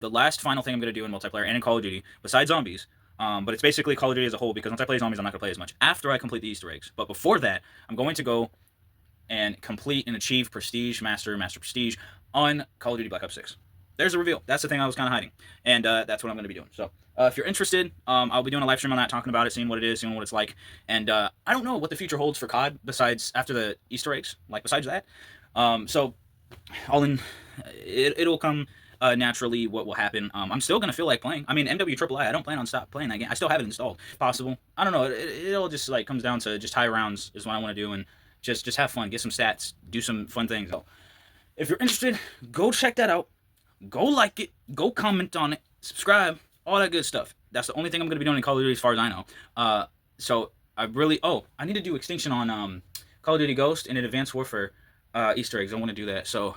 the last final thing I'm going to do in multiplayer and in Call of Duty, besides zombies, but it's basically Call of Duty as a whole, because once I play zombies, I'm not going to play as much after I complete the Easter eggs. But before that, I'm going to go and complete and achieve Prestige, Master Prestige on Call of Duty Black Ops 6. There's a reveal. That's the thing I was kind of hiding. And that's what I'm going to be doing. So if you're interested, I'll be doing a live stream on that, talking about it, seeing what it is, seeing what it's like. And I don't know what the future holds for COD besides after the Easter eggs, like besides that. So all in, it'll come naturally what will happen. I'm still gonna feel like playing. I mean, MWIII, I don't plan on stop playing that game. I still have it installed. Possible. I don't know. It all just like comes down to just high rounds is what I want to do, and just have fun, get some stats, do some fun things. So if you're interested, go check that out. Go like it. Go comment on it. Subscribe. All that good stuff. That's the only thing I'm gonna be doing in Call of Duty as far as I know. So I really. Oh, I need to do Extinction on Call of Duty Ghost and in Advanced Warfare Easter eggs. I want to do that. So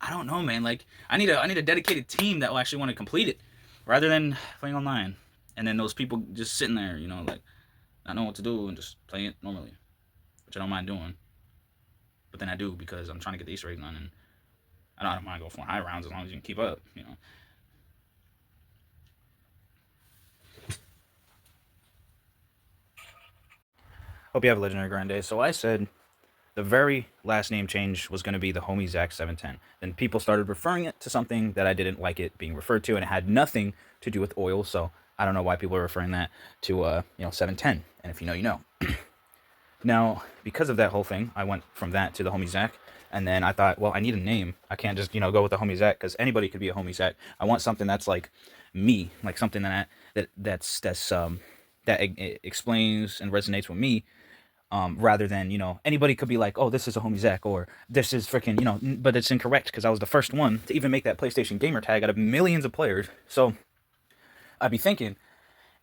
I don't know, man. Like I need a dedicated team that will actually want to complete it, rather than playing online and then those people just sitting there, you know, like not knowing what to do and just playing it normally, which I don't mind doing. But then I do because I'm trying to get the Easter eggs done, and I don't mind going for high rounds as long as you can keep up, you know. Hope you have a legendary grind day. So I said the very last name change was going to be the homie Zach 710. Then people started referring it to something that I didn't like it being referred to, and it had nothing to do with oil. So I don't know why people are referring that to 710. And if you know, you know. Now, because of that whole thing, I went from that to the homie Zach, and then I thought, well, I need a name. I can't just go with the homie Zach, because anybody could be a homie Zach. I want something that's like me, like something that explains and resonates with me. Rather than, anybody could be like, oh, this is a homie Zach, or this is freaking, but it's incorrect, because I was the first one to even make that PlayStation gamer tag out of millions of players. So I'd be thinking,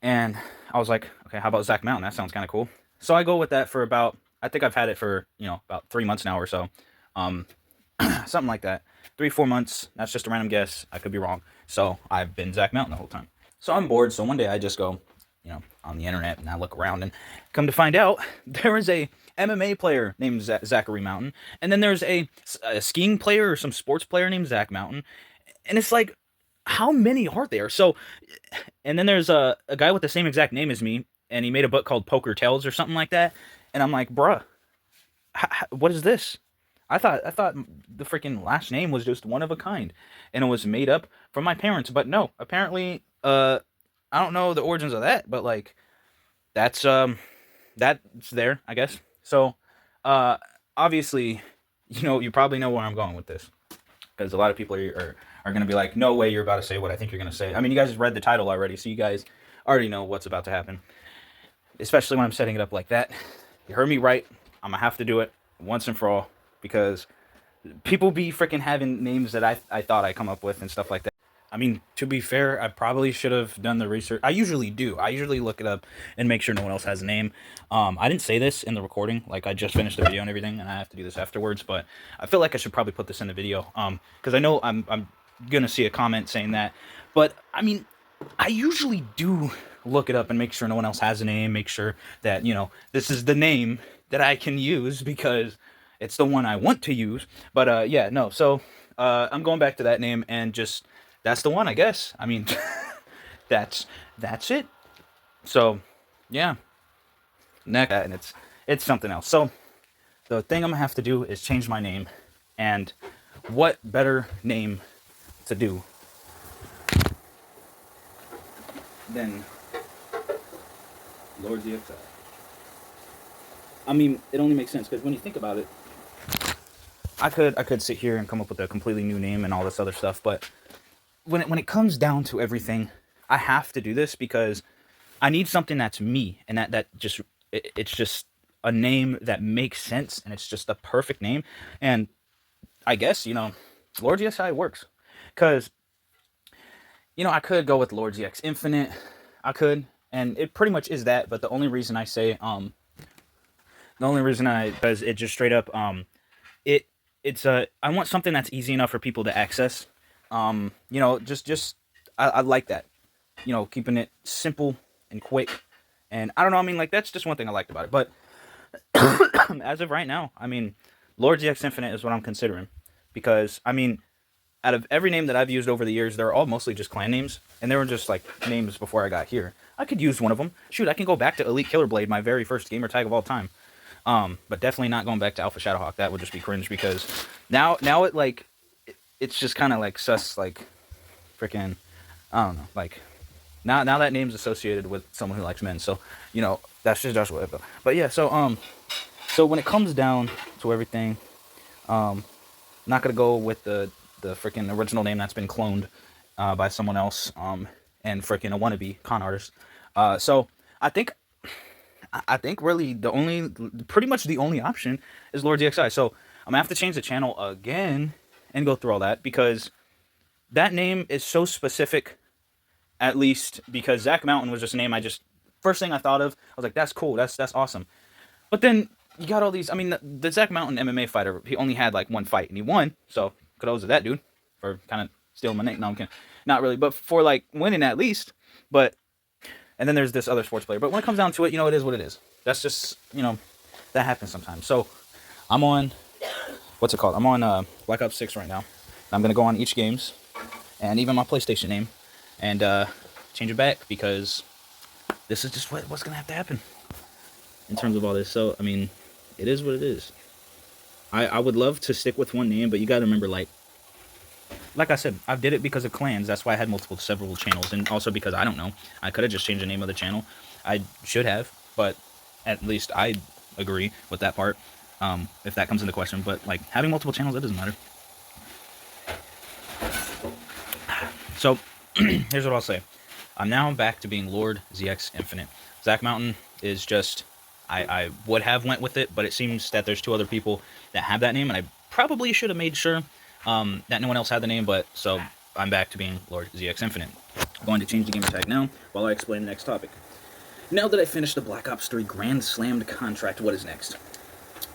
and I was like, okay, how about Zach Mountain? That sounds kind of cool. So I go with that for about, I think I've had it for, about 3 months now or so. Something like that. 3-4 months. That's just a random guess. I could be wrong. So I've been Zach Mountain the whole time. So I'm bored. So one day I just go, on the internet, and I look around, and come to find out there is a MMA player named Zachary Mountain, and then there's a skiing player or some sports player named Zach Mountain, and it's like, how many are there? So, and then there's a guy with the same exact name as me, and he made a book called Poker Tales or something like that, and I'm like, bruh, what is this? I thought the freaking last name was just one of a kind, and it was made up from my parents, but no, apparently, I don't know the origins of that, but like, that's there, I guess. So, obviously, you probably know where I'm going with this, because a lot of people are going to be like, no way you're about to say what I think you're going to say. I mean, you guys read the title already, so you guys already know what's about to happen, especially when I'm setting it up like that. You heard me right. I'm going to have to do it once and for all, because people be freaking having names that I thought I come up with and stuff like that. I mean, to be fair, I probably should have done the research. I usually do. I usually look it up and make sure no one else has a name. I didn't say this in the recording. Like, I just finished the video and everything, and I have to do this afterwards. But I feel like I should probably put this in the video, because I know I'm going to see a comment saying that. But, I mean, I usually do look it up and make sure no one else has a name, make sure that, this is the name that I can use, because it's the one I want to use. But, yeah, no. So, I'm going back to that name, and just... that's the one, I guess. I mean, that's it. So, yeah. Next, and it's something else. So, the thing I'm gonna have to do is change my name, and what better name to do than Lord ZXinfinite? I mean, it only makes sense, because when you think about it, I could sit here and come up with a completely new name and all this other stuff, but when it comes down to everything, I have to do this, because I need something that's me, and that just it's just a name that makes sense, and it's just a perfect name. And I guess, Lord ZXi works, because I could go with Lord ZXinfinite. I could, and it pretty much is that. But the only reason I say because it just straight up it's I want something that's easy enough for people to access. Just I like that, keeping it simple and quick. And I don't know, I mean, like, that's just one thing I liked about it. But as of right now, I mean, Lord ZXinfinite is what I'm considering, because I mean, out of every name that I've used over the years, they're all mostly just clan names, and they were just like names before I got here. I could use one of them. Shoot, I can go back to Elite Killer Blade, my very first gamer tag of all time. But definitely not going back to Alpha Shadowhawk. That would just be cringe, because now it like it's just kind of like sus, like freaking, I don't know, like now that name's associated with someone who likes men. So you know, that's just what I feel. But yeah, so when it comes down to everything, not gonna go with the freaking original name that's been cloned by someone else, and freaking a wannabe con artist. So I think really pretty much the only option is Lord DXI. So I'm gonna have to change the channel again and go through all that, because that name is so specific. At least because Zach Mountain was just a name first thing I thought of. I was like, that's cool, that's awesome. But then you got all these. I mean, the Zach Mountain MMA fighter, he only had like one fight and he won. So kudos to that dude for kind of stealing my name. No, I'm kidding. Not really, but for like winning at least. But and then there's this other sports player. But when it comes down to it, you know, it is what it is. That's just, you know, that happens sometimes. So I'm on, what's it called? I'm on Black Ops 6 right now. I'm gonna go on each games and even my PlayStation name and change it back, because this is just what's gonna have to happen in terms of all this. So I mean, it is what it is. I would love to stick with one name, but you gotta remember, like I said, I did it because of clans. That's why I had several channels, and also because I don't know, I could have just changed the name of the channel. I should have, but at least I agree with that part. If that comes into question, but like having multiple channels, that doesn't matter. So here's what I'll say. I'm now back to being Lord ZXinfinite. Zach Mountain is just, I would have went with it, but it seems that there's two other people that have that name, and I probably should have made sure that no one else had the name, but so I'm back to being Lord ZXinfinite. I'm going to change the gamer tag now while I explain the next topic. Now that I finished the Black Ops 3 Grand Slammed contract, what is next?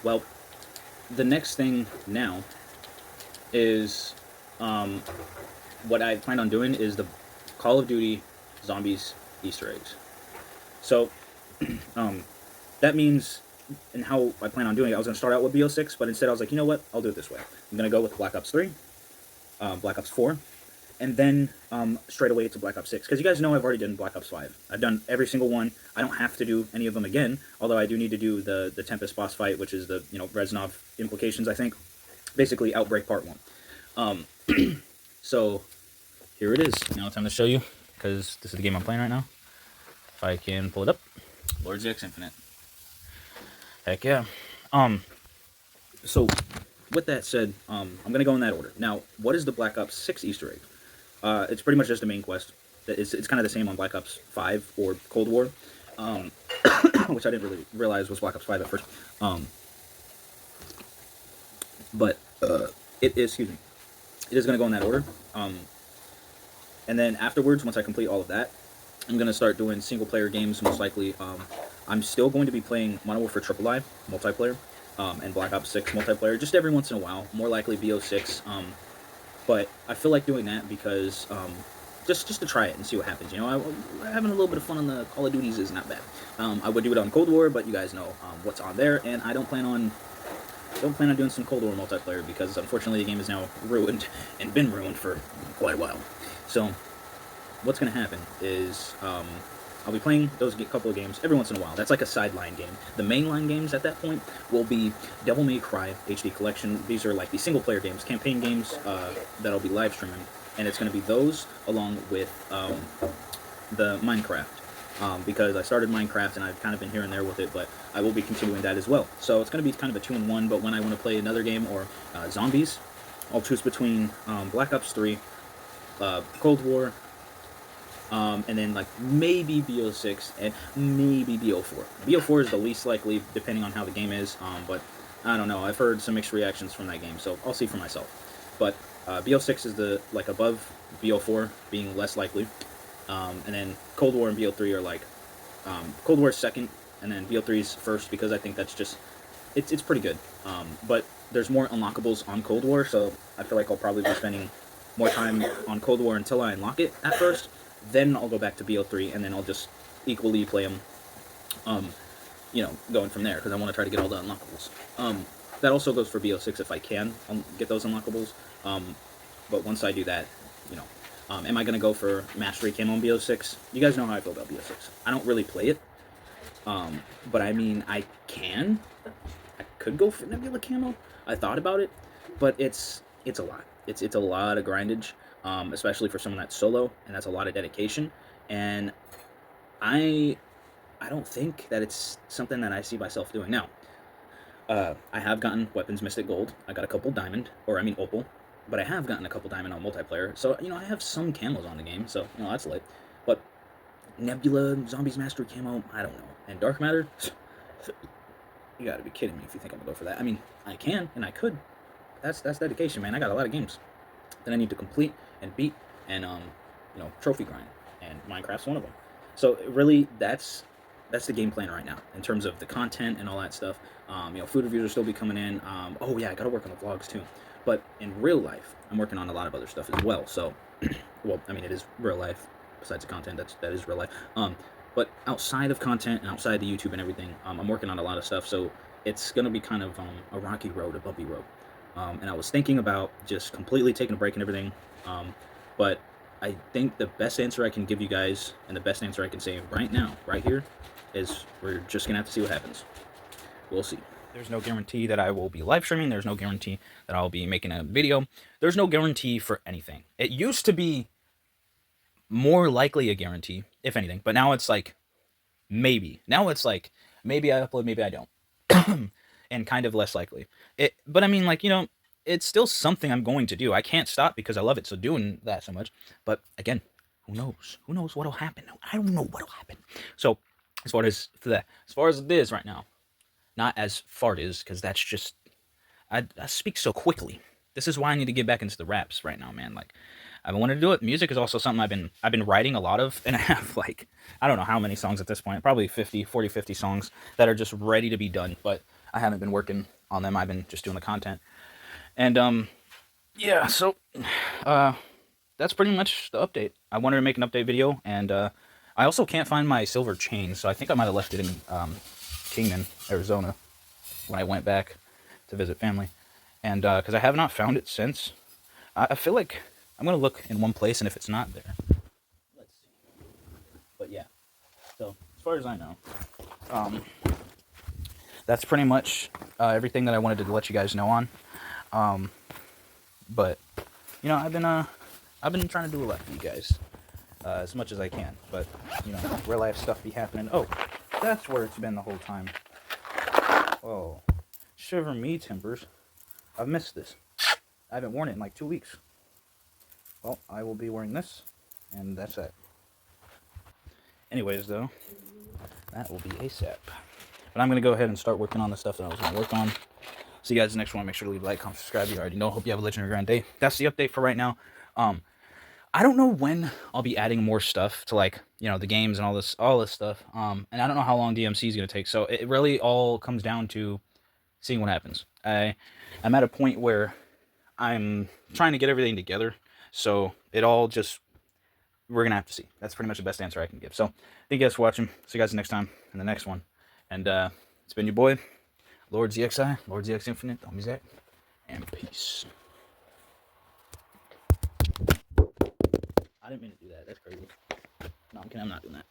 Well, the next thing now is what I plan on doing is the Call of Duty Zombies Easter eggs. So that means, and how I plan on doing it, I was going to start out with BO6, but instead I was like, you know what, I'll do it this way. I'm going to go with Black Ops 3, Black Ops 4, and then straight away to Black Ops 6. Because you guys know I've already done Black Ops 5. I've done every single one. I don't have to do any of them again, although I do need to do the Tempest boss fight, which is the, you know, Reznov implications, I think. Basically, Outbreak Part 1. So, here it is. Now it's time to show you, because this is the game I'm playing right now. If I can pull it up. Lord ZXinfinite. Heck yeah. So, with that said, I'm going to go in that order. Now, what is the Black Ops 6 Easter egg? It's pretty much just a main quest. It's kind of the same on Black Ops 5 or Cold War, which I didn't really realize was Black Ops 5 at first. But it is, excuse me, it is going to go in that order. And then afterwards, once I complete all of that, I'm going to start doing single-player games, most likely. I'm still going to be playing Modern Warfare Triple I multiplayer, and Black Ops 6 multiplayer, just every once in a while, more likely BO6. But I feel like doing that because just to try it and see what happens. You know, having a little bit of fun on the Call of Duties is not bad. I would do it on Cold War, but you guys know what's on there, and I don't plan on doing some Cold War multiplayer because unfortunately the game is now ruined and been ruined for quite a while. So what's going to happen is I'll be playing those couple of games every once in a while. That's like a sideline game. The mainline games at that point will be Devil May Cry HD Collection. These are like the single-player games, campaign games that I'll be live streaming, and it's going to be those along with the Minecraft. Because I started Minecraft and I've kind of been here and there with it, but I will be continuing that as well. So it's going to be kind of a 2-in-1, but when I want to play another game or zombies, I'll choose between Black Ops 3, Cold War, and then like maybe BO6 and maybe BO4. BO4 is the least likely depending on how the game is, but I don't know. I've heard some mixed reactions from that game, so I'll see for myself. But BO6 is the like above BO4 being less likely. And then Cold War and BO3 are like, Cold War is second, and then BO3 is first, because I think that's just, it's pretty good. But there's more unlockables on Cold War, so I feel like I'll probably be spending more time on Cold War until I unlock it at first. Then I'll go back to BO3, and then I'll just equally play them, you know, going from there, because I want to try to get all the unlockables. That also goes for BO6 if I can get those unlockables. But once I do that, you know, am I going to go for Mastery Camo on BO6? You guys know how I feel about BO6. I don't really play it, but I mean, I could go for Nebula Camo. I thought about it, but it's a lot. It's a lot of grindage, especially for someone that's solo, and that's a lot of dedication. And I don't think that it's something that I see myself doing now. I have gotten Weapons Mystic Gold. I got a couple Diamond, or I mean Opal, but I have gotten a couple Diamond on multiplayer. So, I have some camos on the game, so, that's lit. But Nebula, Zombies Mastery Camo, I don't know. And Dark Matter, you gotta be kidding me if you think I'm gonna go for that. I mean, I can, and I could. That's dedication, man. I got a lot of games that I need to complete and beat, and, trophy grind. And Minecraft's one of them. So, really, that's the game plan right now in terms of the content and all that stuff. Food reviews will still be coming in. Oh yeah, I gotta work on the vlogs too. But in real life, I'm working on a lot of other stuff as well. So, well, I mean, it is real life. Besides the content, that is real life. But outside of content and outside the YouTube and everything, I'm working on a lot of stuff. So it's gonna be kind of a rocky road, a bumpy road. And I was thinking about just completely taking a break and everything. But I think the best answer I can give you guys, and the best answer I can say right now, right here, is we're just gonna have to see what happens. We'll see. There's no guarantee that I will be live streaming. There's no guarantee that I'll be making a video. There's no guarantee for anything. It used to be more likely a guarantee, if anything, but now it's like maybe. Now it's like maybe I upload, maybe I don't, and kind of less likely. But I mean, like, it's still something I'm going to do. I can't stop because I love it. So doing that so much. But again, who knows? Who knows what'll happen? I don't know what'll happen. So as far as it is right now, not as far it is, because that's just I speak so quickly. This is why I need to get back into the raps right now, man. Like, I've been wanting to do it. Music is also something I've been writing a lot of, and I have like I don't know how many songs at this point, probably 50 songs that are just ready to be done, but I haven't been working on them. I've been just doing the content. And yeah, so that's pretty much the update. I wanted to make an update video, and I also can't find my silver chain, so I think I might have left it in Kingman, Arizona, when I went back to visit family, and because I have not found it since. I feel like I'm gonna look in one place, and if it's not there, let's see. But yeah, so as far as I know, that's pretty much everything that I wanted to let you guys know on. But I've been trying to do a lot for you guys, as much as I can. But real life stuff be happening. Oh, that's where it's been the whole time. Oh, shiver me timbers. I've missed this. I haven't worn it in like 2 weeks. Well, I will be wearing this, and that's it. Anyways, though, that will be ASAP. But I'm going to go ahead and start working on the stuff that I was going to work on. See you guys in the next one. Make sure to leave a like, comment, subscribe. You already know. Hope you have a legendary grand day. That's the update for right now. I don't know when I'll be adding more stuff to, like, the games and all this stuff. And I don't know how long DMC is going to take. So it really all comes down to seeing what happens. I'm at a point where I'm trying to get everything together. So it all just, we're going to have to see. That's pretty much the best answer I can give. So thank you guys for watching. See you guys next time in the next one. And it's been your boy, Lord ZXI, Lord ZXinfinite, homie Zach, and peace. I didn't mean to do that. That's crazy. No, I'm kidding. I'm not doing that.